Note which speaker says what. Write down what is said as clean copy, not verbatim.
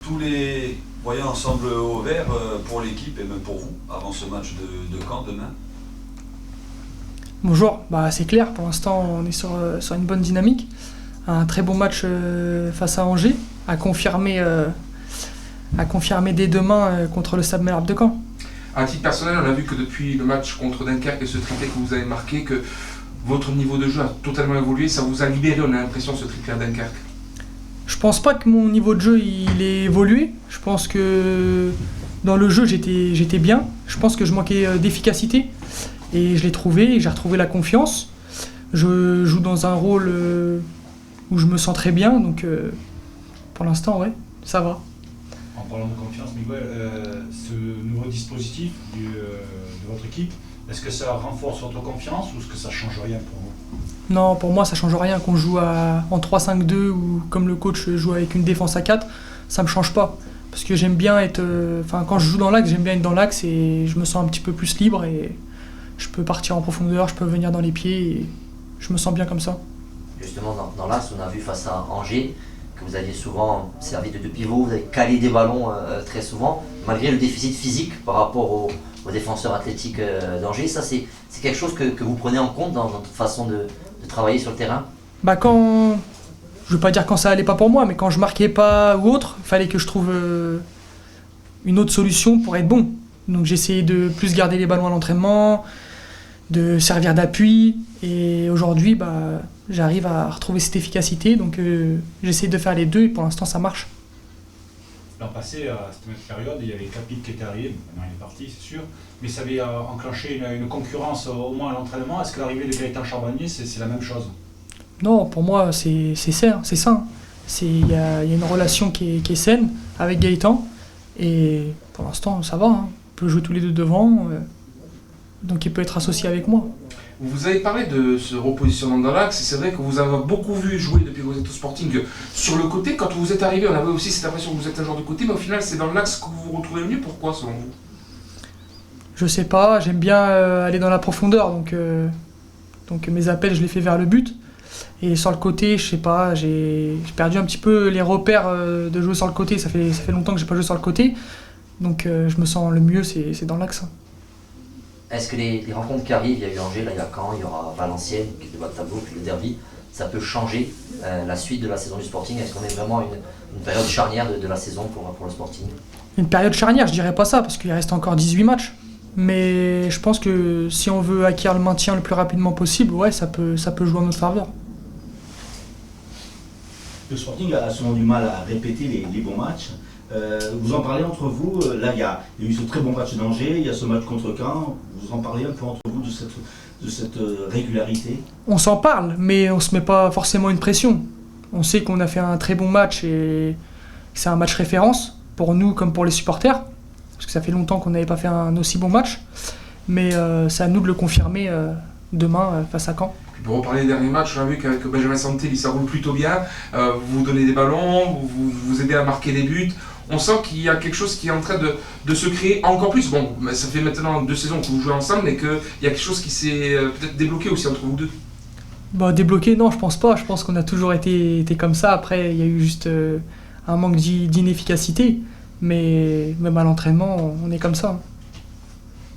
Speaker 1: Tous les voyants semblent au vert pour l'équipe et même pour vous avant ce match de Caen demain.
Speaker 2: Bonjour, c'est clair, pour l'instant on est sur une bonne dynamique. Un très bon match face à Angers, à confirmer dès demain contre le Stade Malherbe de Caen.
Speaker 3: À titre personnel, on a vu que depuis le match contre Dunkerque et ce triplé que vous avez marqué, que votre niveau de jeu a totalement évolué, ça vous a libéré, on a l'impression, ce triplé à Dunkerque.
Speaker 2: Je pense pas que mon niveau de jeu il ait évolué. Je pense que dans le jeu j'étais bien. Je pense que je manquais d'efficacité et je l'ai trouvé, j'ai retrouvé la confiance. Je joue dans un rôle où je me sens très bien, donc pour l'instant ouais, ça va.
Speaker 4: En parlant de confiance, Miguel, ce nouveau dispositif de votre équipe, est-ce que ça renforce votre confiance ou est-ce que ça ne change rien pour vous?
Speaker 2: Non, pour moi ça change rien qu'on joue en 3-5-2 ou comme le coach joue avec une défense à 4, ça me change pas. Parce que j'aime bien être... quand je joue dans l'axe, j'aime bien être dans l'axe et je me sens un petit peu plus libre et je peux partir en profondeur, je peux venir dans les pieds et je me sens bien comme ça.
Speaker 5: Justement, dans l'axe, on a vu face à Angers que vous aviez souvent servi de pivot, vous avez calé des ballons très souvent, malgré le déficit physique par rapport aux défenseurs athlétiques d'Angers. Ça, c'est quelque chose que vous prenez en compte dans votre façon de travailler sur le terrain?
Speaker 2: Quand... Je veux pas dire quand ça allait pas pour moi, mais quand je marquais pas ou autre, il fallait que je trouve une autre solution pour être bon. Donc j'essayais de plus garder les ballons à l'entraînement, de servir d'appui, et aujourd'hui j'arrive à retrouver cette efficacité, donc j'essaie de faire les deux et pour l'instant ça marche.
Speaker 4: L'an passé, à cette même période, il y avait Capit qui était arrivé, maintenant il est parti c'est sûr, mais ça avait enclenché une concurrence au moins à l'entraînement. Est-ce que l'arrivée de Gaëtan Charbonnier, c'est la même chose?
Speaker 2: Non, pour moi c'est sain. Il y a une relation qui est saine avec Gaëtan, et pour l'instant ça va, hein. On peut jouer tous les deux devant, donc il peut être associé avec moi.
Speaker 3: Vous avez parlé de ce repositionnement dans l'axe, et c'est vrai que vous avez beaucoup vu jouer depuis que vous êtes au Sporting sur le côté. Quand vous êtes arrivé, on avait aussi cette impression que vous êtes un joueur de côté, mais au final c'est dans l'axe que vous vous retrouvez le mieux. Pourquoi selon vous?
Speaker 2: Je sais pas, j'aime bien aller dans la profondeur, donc mes appels je les fais vers le but. Et sur le côté, je sais pas, j'ai perdu un petit peu les repères de jouer sur le côté, ça fait longtemps que j'ai pas joué sur le côté, donc je me sens le mieux, c'est dans l'axe.
Speaker 5: Est-ce que les rencontres qui arrivent, il y a eu Angers, là il y a Caen, il y aura Valenciennes qui est de bas de tableau, puis le derby, ça peut changer la suite de la saison du Sporting? Est-ce qu'on est vraiment une période charnière de la saison pour le Sporting? Une
Speaker 2: période charnière, je dirais pas ça, parce qu'il reste encore 18 matchs. Mais je pense que si on veut acquérir le maintien le plus rapidement possible, ouais, ça peut jouer en notre faveur.
Speaker 6: Le Sporting a souvent du mal à répéter les bons matchs. Vous en parlez entre vous, là il y a eu ce très bon match d'Angers, il y a ce match contre Caen, vous en parlez un peu entre vous de cette régularité? On
Speaker 2: s'en parle, mais on se met pas forcément une pression. On sait qu'on a fait un très bon match et c'est un match référence pour nous comme pour les supporters, parce que ça fait longtemps qu'on n'avait pas fait un aussi bon match, mais c'est à nous de le confirmer demain face à Caen.
Speaker 3: Pour reparler des derniers matchs, on a vu qu'avec Benjamin Santé, ça roule plutôt bien, vous donnez des ballons, vous aidez à marquer des buts. On sent qu'il y a quelque chose qui est en train de se créer encore plus. Bon, ça fait maintenant 2 saisons que vous jouez ensemble, mais qu'il y a quelque chose qui s'est peut-être débloqué aussi entre vous deux.
Speaker 2: Débloqué, non, je pense pas. Je pense qu'on a toujours été comme ça. Après, il y a eu juste un manque d'inefficacité. Mais même à l'entraînement, on est comme ça.